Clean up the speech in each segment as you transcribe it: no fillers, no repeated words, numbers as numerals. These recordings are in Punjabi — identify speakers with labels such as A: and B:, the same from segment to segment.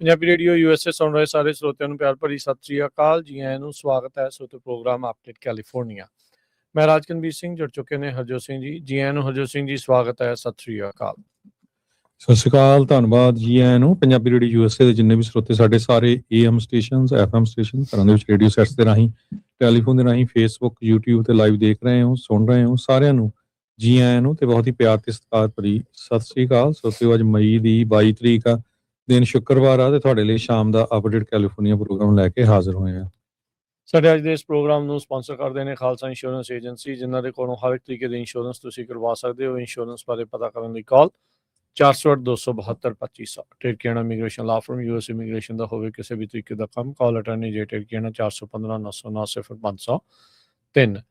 A: ਪੰਜਾਬੀ ਰੇਡੀਓ USA ਸੁਣ ਰਹੇ ਸਾਰੇ ਸਰੋਤਿਆਂ ਨੂੰ ਪਿਆਰ ਭਰੀ ਸਤਿ ਸ੍ਰੀ ਅਕਾਲ। ਜੀ ਆਇਆਂ ਨੂੰ ਸਵਾਗਤ ਹੈ ਸਰੋਤੇ ਪ੍ਰੋਗਰਾਮ ਅਪਡੇਟ ਕੈਲੀਫੋਰਨੀਆ। ਮੈਂ ਰਾਜਕਨਵੀਰ ਸਿੰਘ, ਜੁੜ ਚੁੱਕੇ ਨੇ ਹਰਜੋਤ ਸਿੰਘ ਜੀ। ਜੀ ਆਇਆਂ ਨੂੰ ਹਰਜੋਤ ਸਿੰਘ ਜੀ, ਸਵਾਗਤ ਹੈ, ਸਤਿ ਸ੍ਰੀ ਅਕਾਲ।
B: ਸਤਿ ਸ਼੍ਰੀ ਅਕਾਲ, ਧੰਨਵਾਦ ਜੀ ਆਇਆਂ ਨੂੰ। ਪੰਜਾਬੀ ਰੇਡੀਓ USA ਦੇ ਜਿੰਨੇ ਵੀ ਸਰੋਤੇ ਸਾਡੇ ਸਾਰੇ AM ਸਟੇਸ਼ਨਸ, FM ਸਟੇਸ਼ਨ, ਘਰਾਂ ਦੇ ਵਿੱਚ ਰੇਡੀਓ ਸੈਟਸ ਦੇ ਰਾਹੀਂ, ਟੈਲੀਫੋਨ ਦੇ ਰਾਹੀਂ, ਫੇਸਬੁੱਕ, YouTube ਤੇ ਲਾਈਵ ਦੇਖ ਰਹੇ ਹੋ, ਸੁਣ ਰਹੇ ਹੋ, ਸਾਰਿਆਂ ਨੂੰ ਜੀ ਆਇਆਂ ਨੂੰ ਤੇ ਬਹੁਤ ਹੀ ਪਿਆਰ ਤੇ ਸਤਿਕਾਰ ਭਰੀ ਸਤਿ ਸ੍ਰੀ ਅਕਾਲ। ਸਰੋਤਿਓ, ਅੱਜ ਮਈ ਦੀ 22 ਤਰੀਕ ਆ, ਦਿਨ ਸ਼ੁੱਕਰਵਾਰ ਆ ਤੇ ਤੁਹਾਡੇ ਲਈ ਸ਼ਾਮ ਦਾ ਅਪਡੇਟ ਕੈਲੀਫੋਰਨੀਆ ਪ੍ਰੋਗਰਾਮ ਲੈ ਕੇ ਹਾਜ਼ਰ ਹੋਏ ਆ।
A: ਸਾਡੇ ਅੱਜ ਦੇ ਇਸ ਪ੍ਰੋਗਰਾਮ ਨੂੰ ਸਪਾਂਸਰ ਕਰਦੇ ਨੇ ਖਾਲਸਾ ਇੰਸ਼ੋਰੈਂਸ ਏਜੰਸੀ, ਜਿਨ੍ਹਾਂ ਦੇ ਕੋਲੋਂ ਹਰ ਇੱਕ ਤਰੀਕੇ ਦੀ ਇੰਸ਼ੋਰੈਂਸ ਤੁਸੀਂ ਕਰਵਾ ਸਕਦੇ ਹੋ। ਇੰਸ਼ੋਰੈਂਸ ਬਾਰੇ ਪਤਾ ਕਰਨ ਲਈ call 408-272-2500। Tirkiana immigration law firm, US immigration ਦਾ ਹੋਵੇ ਕਿਸੇ ਵੀ ਤਰੀਕੇ ਦਾ ਕੰਮ, call attorney J Tirkiana 415-909-0503।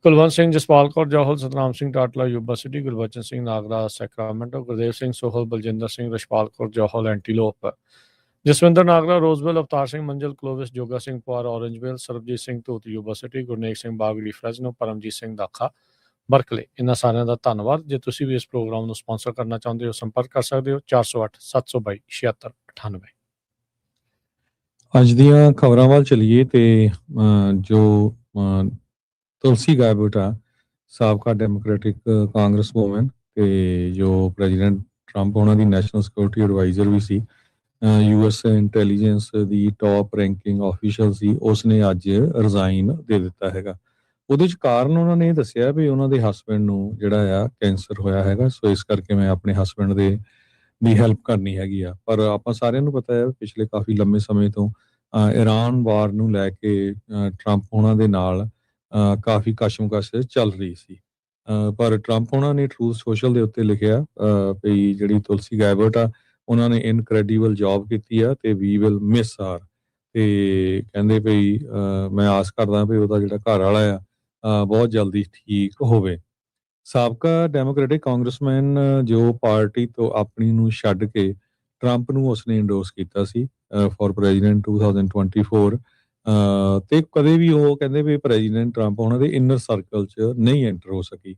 A: Kulwant Singh, Jaspal Kaur Johal, Satnam Singh Tatla Yuba City, Gurbachan Singh Nagra Sacramento, Gurdev Singh Sohal, Baljinder Singh, Rashpal Kaur Johal Antelope, Jaswinder Nagra Roseville, Avtar Singh Manzal Clovis, Joga Singh Puar Orangevale, Sarabjit Singh Dhoot Yuba City, Gurnek Singh Bagri Fresno, Paramjit Singh ਦਾਖਾ ਬਰਕਲੇ। ਇਹਨਾਂ ਸਾਰਿਆਂ ਦਾ ਧੰਨਵਾਦ। ਜੇ ਤੁਸੀਂ ਵੀ ਇਸ ਪ੍ਰੋਗਰਾਮ ਨੂੰ ਸਪਾਂਸਰ ਕਰਨਾ ਚਾਹੁੰਦੇ ਹੋ, ਸੰਪਰਕ ਕਰ ਸਕਦੇ ਹੋ 408-722-7698।
B: ਅੱਜ ਦੀਆਂ ਖਬਰਾਂ ਵੱਲ ਚਲੀਏ ਤੇ ਜੋ ਤੁਲਸੀ ਗੈਬਟ ਆ, ਸਾਬਕਾ ਡੈਮੋਕ੍ਰੈਟਿਕ ਕਾਂਗਰਸ ਵੂਮਨ ਤੇ ਜੋ ਪ੍ਰੈਜ਼ੀਡੈਂਟ ਟਰੰਪ ਉਹਨਾਂ ਦੀ ਨੈਸ਼ਨਲ ਸਿਕਿਉਰਿਟੀ ਐਡਵਾਈਜ਼ਰ ਵੀ ਸੀ, US ਇੰਟੈਲੀਜੈਂਸ ਦੀ ਟੌਪ ਰੈਂਕਿੰਗ ਆਫੀਸ਼ਲ ਸੀ, ਉਸਨੇ ਅੱਜ ਰਿਜ਼ਾਈਨ ਦੇ ਦਿੱਤਾ ਹੈਗਾ। ਉਹਦੇ 'ਚ ਕਾਰਨ ਉਹਨਾਂ ਨੇ ਇਹ ਦੱਸਿਆ ਵੀ ਉਹਨਾਂ ਦੇ ਹਸਬੈਂਡ ਨੂੰ ਜਿਹੜਾ ਆ ਕੈਂਸਰ ਹੋਇਆ ਹੈਗਾ, ਸੋ ਇਸ ਕਰਕੇ ਮੈਂ ਆਪਣੇ ਹਸਬੈਂਡ ਦੀ ਹੈਲਪ ਕਰਨੀ ਹੈਗੀ ਆ। ਪਰ ਆਪਾਂ ਸਾਰਿਆਂ ਨੂੰ ਪਤਾ ਹੈ ਪਿਛਲੇ ਕਾਫੀ ਲੰਮੇ ਸਮੇਂ ਤੋਂ ਇਰਾਨ ਵਾਰ ਨੂੰ ਲੈ ਕੇ ਟਰੰਪ ਉਹਨਾਂ ਦੇ ਨਾਲ ਕਾਫੀ ਕਸ਼ਮਕਸ਼ ਚੱਲ ਰਹੀ ਸੀ। ਪਰ ਟਰੰਪ ਉਹਨਾਂ ਨੇ ਟਰੂਥ ਸੋਸ਼ਲ ਦੇ ਉੱਤੇ ਲਿਖਿਆ ਵੀ ਜਿਹੜੀ ਤੁਲਸੀ ਗੈਬਟ ਆ, ਉਹਨਾਂ ਨੇ ਇਨਕ੍ਰੈਡੀਬਲ ਜੌਬ ਕੀਤੀ ਆ ਤੇ ਵੀ ਵਿਲ ਮਿਸ ਹਰ। ਤੇ ਕਹਿੰਦੇ ਵੀ ਮੈਂ ਆਸ ਕਰਦਾ ਵੀ ਉਹਦਾ ਜਿਹੜਾ ਘਰ ਵਾਲਾ ਆ ਬਹੁਤ ਜਲਦੀ ਠੀਕ ਹੋਵੇ। ਸਾਬਕਾ ਡੈਮੋਕ੍ਰੈਟਿਕ ਕਾਂਗਰਸਮੈਨ ਜੋ ਪਾਰਟੀ ਤੋਂ ਆਪਣੀ ਨੂੰ ਛੱਡ ਕੇ ਟਰੰਪ ਨੂੰ ਉਸਨੇ ਇੰਡੋਰਸ ਕੀਤਾ ਸੀ ਫॉर ਪ੍ਰੈਜ਼ੀਡੈਂਟ 2024, ਤੇ ਕਦੇ ਵੀ ਉਹ ਕਹਿੰਦੇ ਵੀ ਪ੍ਰੈਜ਼ੀਡੈਂਟ ਟਰੰਪ ਉਹਨਾਂ ਦੇ ਇਨਰ ਸਰਕਲ 'ਚ ਨਹੀਂ ਐਂਟਰ ਹੋ ਸਕੀ।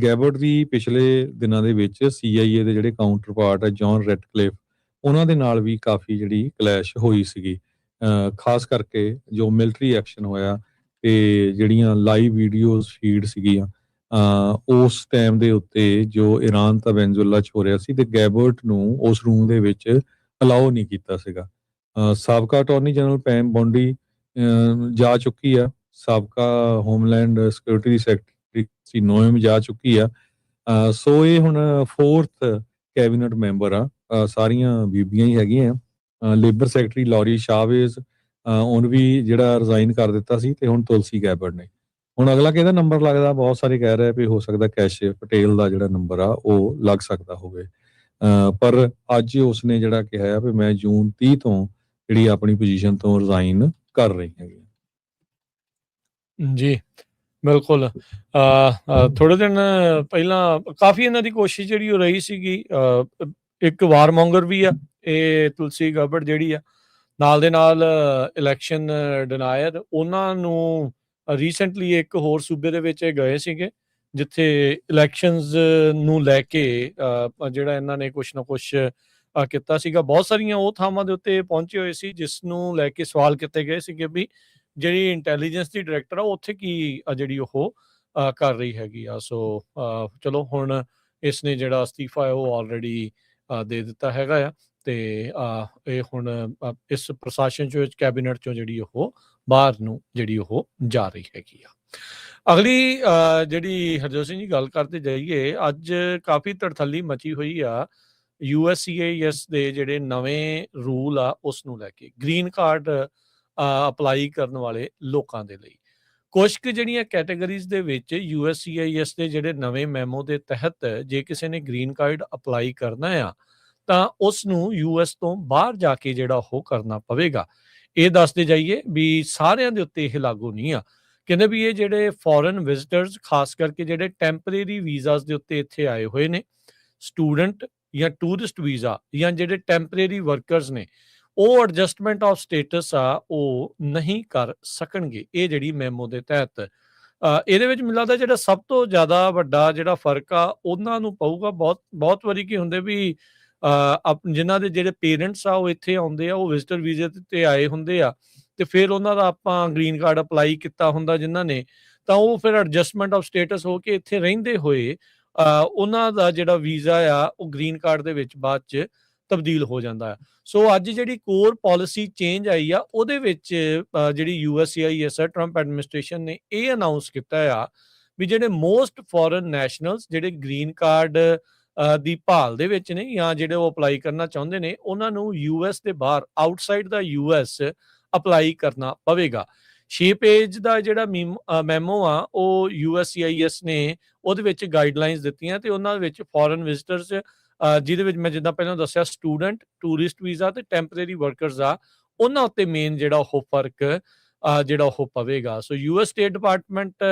B: ਗੈਬਟ ਦੀ ਪਿਛਲੇ ਦਿਨਾਂ ਦੇ ਵਿੱਚ CIA ਦੇ ਜਿਹੜੇ ਕਾਊਂਟਰ ਪਾਰਟ ਹੈ ਜੌਨ ਰੈਟਕਲਿਫ, ਉਹਨਾਂ ਦੇ ਨਾਲ ਵੀ ਕਾਫੀ ਜਿਹੜੀ ਕਲੈਸ਼ ਹੋਈ ਸੀਗੀ, ਖਾਸ ਕਰਕੇ ਜੋ ਮਿਲਟਰੀ ਐਕਸ਼ਨ ਹੋਇਆ ਤੇ ਜਿਹੜੀਆਂ ਲਾਈਵ ਵੀਡੀਓਜ਼ ਫੀਡ ਸੀਗੀਆਂ ਉਸ ਟਾਈਮ ਦੇ ਉੱਤੇ ਜੋ ਇਰਾਨ ਤਾਂ ਵੈਨਜ਼ੁਏਲਾ 'ਚ ਹੋ ਰਿਹਾ ਸੀ ਤੇ ਗੈਬਟ ਨੂੰ ਉਸ ਰੂਮ ਦੇ ਵਿੱਚ ਅਲਾਓ ਨਹੀਂ ਕੀਤਾ ਸੀਗਾ। ਸਾਬਕਾ ਅਟਾਰਨੀ ਜਨਰਲ ਪੈਮ ਬੌਂਡੀ ਜਾ ਚੁੱਕੀ ਆ, ਸਾਬਕਾ ਹੋਮਲੈਂਡ ਸਿਕਿਉਰਿਟੀ ਦੀ ਸੈਕਟਰੀ ਸੀ ਨੋਇਮ ਜਾ ਚੁੱਕੀ ਆ। ਸੋ ਇਹ ਹੁਣ 4th ਕੈਬਨਿਟ ਮੈਂਬਰ ਆ, ਸਾਰੀਆਂ ਬੀਬੀਆਂ ਹੀ ਹੈਗੀਆਂ। ਲੇਬਰ ਸੈਕਟਰੀ ਲੌਰੀ ਸ਼ਾਵੇਜ਼ ਉਹਨੂੰ ਵੀ ਜਿਹੜਾ ਰਿਜ਼ਾਈਨ ਕਰ ਦਿੱਤਾ ਸੀ ਤੇ ਹੁਣ ਤੁਲਸੀ ਗੈਬਟ ਨੇ। ਹੁਣ ਅਗਲਾ ਕਿਹਦਾ ਨੰਬਰ ਲੱਗਦਾ, ਬਹੁਤ ਸਾਰੇ ਕਹਿ ਰਹੇ ਵੀ ਹੋ ਸਕਦਾ ਕੈਸ਼ਿਵ ਪਟੇਲ ਦਾ ਜਿਹੜਾ ਨੰਬਰ ਆ ਉਹ ਲੱਗ ਸਕਦਾ ਹੋਵੇ। ਪਰ ਅੱਜ ਉਸਨੇ ਜਿਹੜਾ ਕਿਹਾ ਆ ਵੀ ਮੈਂ ਜੂਨ 30 ਤੋਂ ਜਿਹੜੀ ਆਪਣੀ ਪੋਜੀਸ਼ਨ ਤੋਂ ਰਿਜ਼ਾਈਨ ਕਰ ਰਹੀ ਹੈਗੀ।
A: ਜੀ ਬਿਲਕੁਲ। ਥੋੜੇ ਦਿਨ ਪਹਿਲਾਂ ਕਾਫੀ ਇਹਨਾਂ ਦੀ ਕੋਸ਼ਿਸ਼ ਜਿਹੜੀ ਉਹ ਰਹੀ ਸੀਗੀ। ਇੱਕ ਵਾਰਮੋਂਗਰ ਵੀ ਆ ਇਹ ਤੁਲਸੀ ਗੈਬਟ ਜਿਹੜੀ ਆ, ਨਾਲ ਦੇ ਨਾਲ ਇਲੈਕਸ਼ਨ ਡਿਨਾਇਰ। ਉਹਨਾਂ ਨੂੰ ਰੀਸੈਂਟਲੀ ਇੱਕ ਹੋਰ ਸੂਬੇ ਦੇ ਵਿੱਚ ਇਹ ਗਏ ਸੀਗੇ ਜਿੱਥੇ ਇਲੈਕਸ਼ਨਸ ਨੂੰ ਲੈ ਕੇ ਜਿਹੜਾ ਇਹਨਾਂ ਨੇ ਕੁਛ ਨਾ ਕੁਛ ਕੀਤਾ ਸੀਗਾ। ਬਹੁਤ ਸਾਰੀਆਂ ਉਹ ਥਾਵਾਂ ਦੇ ਉੱਤੇ ਪਹੁੰਚੇ ਹੋਏ ਸੀ ਜਿਸ ਨੂੰ ਲੈ ਕੇ ਸਵਾਲ ਕੀਤੇ ਗਏ ਸੀਗੇ ਵੀ ਜਿਹੜੀ ਇੰਟੈਲੀਜੈਂਸ ਦੀ ਡਾਇਰੈਕਟਰ ਆ ਉੱਥੇ ਕੀ ਜਿਹੜੀ ਉਹ ਕਰ ਰਹੀ ਹੈਗੀ ਆ। ਸੋ ਚਲੋ ਹੁਣ ਇਸ ਨੇ ਜਿਹੜਾ ਅਸਤੀਫਾ ਹੈ ਉਹ ਆਲਰੇਡੀ ਦੇ ਦਿੱਤਾ ਹੈਗਾ ਆ ਤੇ ਇਹ ਹੁਣ ਇਸ ਪ੍ਰਸ਼ਾਸਨ ਚੋਂ, ਕੈਬਨਿਟ ਚੋਂ ਜਿਹੜੀ ਉਹ ਬਾਹਰ ਨੂੰ ਜਿਹੜੀ ਉਹ ਜਾ ਰਹੀ ਹੈਗੀ ਆ। ਅਗਲੀ ਜਿਹੜੀ ਹਰਜੋਤ ਸਿੰਘ ਜੀ ਗੱਲ ਕਰਦੇ ਜਾਈਏ, ਅੱਜ ਕਾਫੀ ਧੜਥੱਲੀ ਮਚੀ ਹੋਈ ਆ USCIS ਦੇ ਜਿਹੜੇ ਨਵੇਂ ਰੂਲ ਆ ਉਸ ਨੂੰ ਲੈ ਕੇ, ਗ੍ਰੀਨ ਕਾਰਡ ਅਪਲਾਈ ਕਰਨ ਵਾਲੇ ਲੋਕਾਂ ਦੇ ਲਈ। ਕੁਛ ਕੁ ਜਿਹੜੀਆਂ ਕੈਟਾਗਰੀਜ਼ ਦੇ ਵਿੱਚ USCIS ਦੇ ਜਿਹੜੇ ਨਵੇਂ ਮੈਮੋ ਦੇ ਤਹਿਤ ਜੇ ਕਿਸੇ ਨੇ ਗ੍ਰੀਨ ਕਾਰਡ ਅਪਲਾਈ ਕਰਨਾ ਆ ਤਾਂ ਉਸ ਨੂੰ US ਤੋਂ ਬਾਹਰ ਜਾ ਕੇ ਜਿਹੜਾ ਉਹ ਕਰਨਾ ਪਵੇਗਾ। ਇਹ ਦੱਸਦੇ ਜਾਈਏ ਵੀ ਸਾਰਿਆਂ ਦੇ ਉੱਤੇ ਇਹ ਲਾਗੂ ਨਹੀਂ ਆ। ਕਹਿੰਦੇ ਵੀ ਇਹ ਜਿਹੜੇ ਫੋਰਨ ਵਿਜ਼ਿਟਰਸ, ਖਾਸ ਕਰਕੇ ਜਿਹੜੇ ਟੈਂਪਰੇਰੀ ਵੀਜ਼ਾਸ ਦੇ ਉੱਤੇ ਇੱਥੇ ਆਏ ਹੋਏ ਨੇ, ਸਟੂਡੈਂਟ ਜਾਂ ਟੂਰਿਸਟ ਵੀਜ਼ਾ ਜਾਂ ਜਿਹੜੇ ਟੈਂਪਰੇਰੀ ਵਰਕਰਸ ਨੇ, ਉਹ ਐਡਜਸਟਮੈਂਟ ਆਫ ਸਟੇਟਸ ਆ ਉਹ ਨਹੀਂ ਕਰ ਸਕਣਗੇ ਇਹ ਜਿਹੜੀ ਮੈਮੋ ਦੇ ਤਹਿਤ। ਇਹਦੇ ਵਿੱਚ ਮੈਨੂੰ ਲੱਗਦਾ ਜਿਹੜਾ ਸਭ ਤੋਂ ਜ਼ਿਆਦਾ ਵੱਡਾ ਜਿਹੜਾ ਫਰਕ ਆ ਉਹਨਾਂ ਨੂੰ ਪਊਗਾ। ਬਹੁਤ ਵਾਰੀ ਕੀ ਹੁੰਦੇ ਵੀ ਜਿਨ੍ਹਾਂ ਦੇ ਜਿਹੜੇ ਪੇਰੈਂਟਸ ਆ ਉਹ ਇੱਥੇ ਆਉਂਦੇ ਆ, ਉਹ ਵਿਜ਼ਟਰ ਵੀਜ਼ੇ ਤੇ ਆਏ ਹੁੰਦੇ ਆ, ਤੇ ਫਿਰ ਉਹਨਾਂ ਦਾ ਆਪਾਂ ਗ੍ਰੀਨ ਕਾਰਡ ਅਪਲਾਈ ਕੀਤਾ ਹੁੰਦਾ ਜਿਨ੍ਹਾਂ ਨੇ, ਤਾਂ ਉਹ ਫਿਰ ਐਡਜਸਟਮੈਂਟ ਆਫ ਸਟੇਟਸ ਹੋ ਕੇ ਇੱਥੇ ਰਹਿੰਦੇ ਹੋਏ ਉਹਨਾਂ ਦਾ ਜਿਹੜਾ ਵੀਜ਼ਾ ਆ ਉਹ ਗ੍ਰੀਨ ਕਾਰਡ ਦੇ ਵਿੱਚ ਬਾਅਦ 'ਚ ਤਬਦੀਲ ਹੋ ਜਾਂਦਾ ਆ। ਸੋ ਅੱਜ ਜਿਹੜੀ ਕੋਰ ਪਾਲਿਸੀ ਚੇਂਜ ਆਈ ਆ, ਉਹਦੇ ਵਿੱਚ ਜਿਹੜੀ USCIS ਟਰੰਪ ਐਡਮਿਨਿਸਟ੍ਰੇਸ਼ਨ ਨੇ ਇਹ ਅਨਾਉਂਸ ਕੀਤਾ ਆ ਵੀ ਜਿਹੜੇ ਮੋਸਟ ਫੋਰਨ ਨੈਸ਼ਨਲਸ ਜਿਹੜੇ ਗ੍ਰੀਨ ਕਾਰਡ ਦੀ ਭਾਲ ਦੇ ਵਿੱਚ ਨੇ ਜਾਂ ਜਿਹੜੇ ਉਹ ਅਪਲਾਈ ਕਰਨਾ ਚਾਹੁੰਦੇ ਨੇ, ਉਹਨਾਂ ਨੂੰ US ਦੇ ਬਾਹਰ ਆਊਟਸਾਈਡ ਦਾ US ਅਪਲਾਈ ਕਰਨਾ ਪਵੇਗਾ। 6 ਪੇਜ ਦਾ ਜਿਹੜਾ ਮੈਮੋ ਆ ਉਹ USCIS ਨੇ ਉਹਦੇ ਵਿੱਚ ਗਾਈਡਲਾਈਨਸ ਦਿੱਤੀਆਂ, ਤੇ ਉਹਨਾਂ ਵਿੱਚ ਫੋਰਨ ਵਿਜ਼ਟਰਸ ਜਿਹਦੇ ਵਿੱਚ ਮੈਂ ਜਿੱਦਾਂ ਪਹਿਲਾਂ ਦੱਸਿਆ ਸਟੂਡੈਂਟ, ਟੂਰਿਸਟ ਵੀਜ਼ਾ ਤੇ ਟੈਂਪਰੇਰੀ ਵਰਕਰਸ ਆ, ਉਹਨਾਂ ਉੱਤੇ ਮੇਨ ਜਿਹੜਾ ਉਹ ਫਰਕ ਜਿਹੜਾ ਉਹ ਪਵੇਗਾ। ਸੋ US ਸਟੇਟ ਡਿਪਾਰਟਮੈਂਟ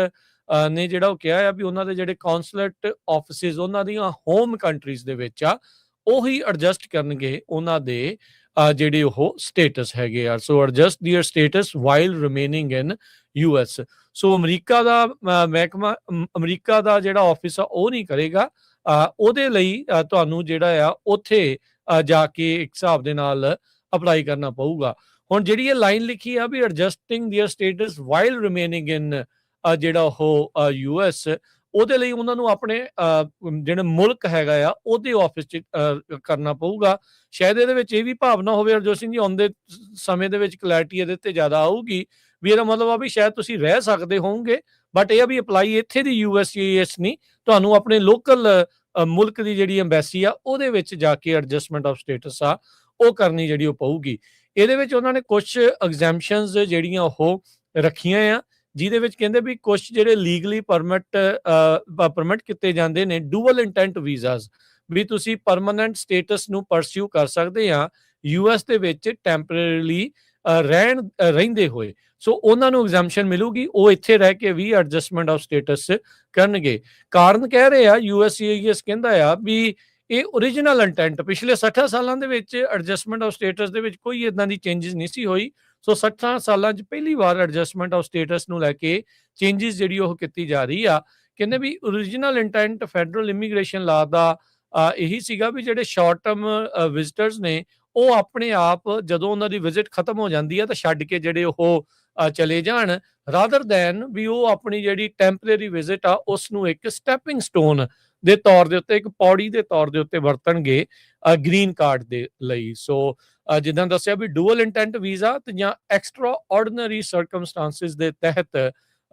A: ਨੇ ਜਿਹੜਾ ਉਹ ਕਿਹਾ ਆ ਵੀ ਉਹਨਾਂ ਦੇ ਜਿਹੜੇ ਕੌਂਸੂਲੇਟ ਆਫਿਸਿਸ ਉਹਨਾਂ ਦੀਆਂ ਹੋਮ ਕੰਟਰੀਜ਼ ਦੇ ਵਿੱਚ ਆ, ਉਹੀ ਐਡਜਸਟ ਕਰਨਗੇ ਉਹਨਾਂ ਦੇ ਜਿਹੜੇ ਉਹ ਸਟੇਟਸ ਹੈਗੇ ਆ। So adjust their status while remaining in US। So America ਦਾ ਮਹਿਕਮਾ, ਅਮਰੀਕਾ ਦਾ ਜਿਹੜਾ ਆਫਿਸ ਆ ਉਹ ਨਹੀਂ ਕਰੇਗਾ, ਉਹਦੇ ਲਈ ਤੁਹਾਨੂੰ ਜਿਹੜਾ ਆ ਉੱਥੇ ਜਾ ਕੇ ਇੱਕ ਹਿਸਾਬ ਦੇ ਨਾਲ ਅਪਲਾਈ ਕਰਨਾ ਪਊਗਾ। ਹੁਣ ਜਿਹੜੀ ਇਹ ਲਾਈਨ ਲਿਖੀ ਆ ਵੀ ਐਡਜਸਟਿੰਗ ਦੇਅਰ ਸਟੇਟਸ ਵਾਈਲ ਰਿਮੇਨਿੰਗ ਇਨ ਜਿਹੜਾ ਉਹ US, ਉਹਦੇ ਲਈ ਉਹਨਾਂ ਨੂੰ ਆਪਣੇ ਜਿਹੜੇ ਮੁਲਕ ਹੈਗਾ ਆ ਉਹਦੇ ਆਫਿਸ 'ਚ ਕਰਨਾ ਪਊਗਾ। ਸ਼ਾਇਦ ਇਹਦੇ ਵਿੱਚ ਇਹ ਵੀ ਭਾਵਨਾ ਹੋਵੇ ਹਰਜੋਤ ਸਿੰਘ ਜੀ, ਆਉਂਦੇ ਸਮੇਂ ਦੇ ਵਿੱਚ ਕਲੈਰਿਟੀ ਇਹਦੇ ਤੇ ਜ਼ਿਆਦਾ ਆਊਗੀ ਵੀ ਇਹਦਾ ਮਤਲਬ ਆ ਵੀ ਸ਼ਾਇਦ ਤੁਸੀਂ ਰਹਿ ਸਕਦੇ ਹੋਵੋਗੇ, ਬਟ ਇਹ ਆ ਵੀ ਅਪਲਾਈ ਇੱਥੇ ਦੀ USCIS ਨਹੀਂ, ਤੁਹਾਨੂੰ ਆਪਣੇ ਲੋਕਲ ਮੁਲਕ ਦੀ ਜਿਹੜੀ ਐਮਬੈਸੀ ਆ ਉਹਦੇ ਵਿੱਚ ਜਾ ਕੇ ਐਡਜਸਟਮੈਂਟ ਆਫ ਸਟੇਟਸ ਆ ਉਹ ਕਰਨੀ ਜਿਹੜੀ ਉਹ ਪਊਗੀ। ਇਹਦੇ ਵਿੱਚ ਉਹਨਾਂ ਨੇ ਕੁਝ ਐਗਜ਼ੈਂਪਸ਼ਨਸ ਜਿਹੜੀਆਂ ਉਹ ਰੱਖੀਆਂ ਆ, ਜਿਹਦੇ ਵਿੱਚ ਕਹਿੰਦੇ ਵੀ ਕੁਝ ਜਿਹੜੇ ਲੀਗਲੀ ਪਰਮਿਟ ਕੀਤੇ ਜਾਂਦੇ ਨੇ ਡੂਅਲ ਇੰਟੈਂਟ ਵੀਜ਼ਾਸ, ਵੀ ਤੁਸੀਂ ਪਰਮਾਨੈਂਟ ਸਟੇਟਸ ਨੂੰ ਪਰਸਿਊ ਕਰ ਸਕਦੇ ਆ US ਦੇ ਵਿੱਚ ਟੈਂਪਰੇਰੀਲੀ ਰਹਿੰਦੇ ਹੋਏ। ਸੋ ਉਹਨਾਂ ਨੂੰ ਐਗਜ਼ੈਂਪਸ਼ਨ ਮਿਲੂਗੀ, ਉਹ ਇੱਥੇ ਰਹਿ ਕੇ ਵੀ ਐਡਜਸਟਮੈਂਟ ਆਫ ਸਟੇਟਸ ਕਰਨਗੇ। ਕਾਰਨ ਕਹਿ ਰਹੇ ਆ USCIS ਕਹਿੰਦਾ ਆ ਵੀ ਇਹ ਓਰੀਜਨਲ ਇੰਟੈਂਟ ਪਿਛਲੇ 60 ਸਾਲਾਂ ਦੇ ਵਿੱਚ ਐਡਜਸਟਮੈਂਟ ਆਫ ਸਟੇਟਸ ਦੇ ਵਿੱਚ ਕੋਈ ਇਦਾਂ ਦੀ ਚੇਂਜਸ ਨਹੀਂ ਸੀ ਹੋਈ। ਸੋ 60 ਸਾਲਾਂ 'ਚ ਪਹਿਲੀ ਵਾਰ ਐਡਜਸਟਮੈਂਟ ਆਫ ਸਟੇਟਸ ਨੂੰ ਲੈ ਕੇ ਚੇਂਜਸ ਜਿਹੜੀ ਉਹ ਕੀਤੀ ਜਾ ਰਹੀ ਆ। ਕਹਿੰਦੇ ਵੀ ਓਰੀਜਨਲ ਇੰਟੈਂਟ ਫੈਡਰਲ ਇਮੀਗ੍ਰੇਸ਼ਨ ਲਾ ਦਾ ਇਹੀ ਸੀਗਾ ਵੀ ਜਿਹੜੇ ਸ਼ਾਰਟ ਟਰਮ ਵਿਜ਼ਟਰਸ ਨੇ ਉਹ ਆਪਣੇ ਆਪ ਜਦੋਂ ਉਹਨਾਂ ਦੀ ਵਿਜ਼ਿਟ ਖਤਮ ਹੋ ਜਾਂਦੀ ਆ ਤਾਂ ਛੱਡ ਕੇ ਜਿਹੜੇ ਉਹ ਚਲੇ ਜਾਣ, ਰਾਦਰ ਦੈਨ ਵੀ ਉਹ ਆਪਣੀ ਜਿਹੜੀ ਟੈਂਪਰੇਰੀ ਵਿਜ਼ਿਟ ਆ ਉਸ ਨੂੰ ਇੱਕ ਸਟੈਪਿੰਗ ਸਟੋਨ ਦੇ ਤੌਰ ਦੇ ਉੱਤੇ, ਇੱਕ ਪੌੜੀ ਦੇ ਤੌਰ ਦੇ ਉੱਤੇ ਵਰਤਣਗੇ ਗ੍ਰੀਨ ਕਾਰਡ ਦੇ ਲਈ। ਸੋ ਜਿੱਦਾਂ ਦੱਸਿਆ ਵੀ ਡੂਅਲ ਇੰਟੈਂਟ ਵੀਜ਼ਾ ਤੇ ਜਾਂ ਐਕਸਟਰਾ ਆਰਡੀਨਰੀ ਸਰਕਮਸਟੈਂਸਿਸ ਦੇ ਤਹਿਤ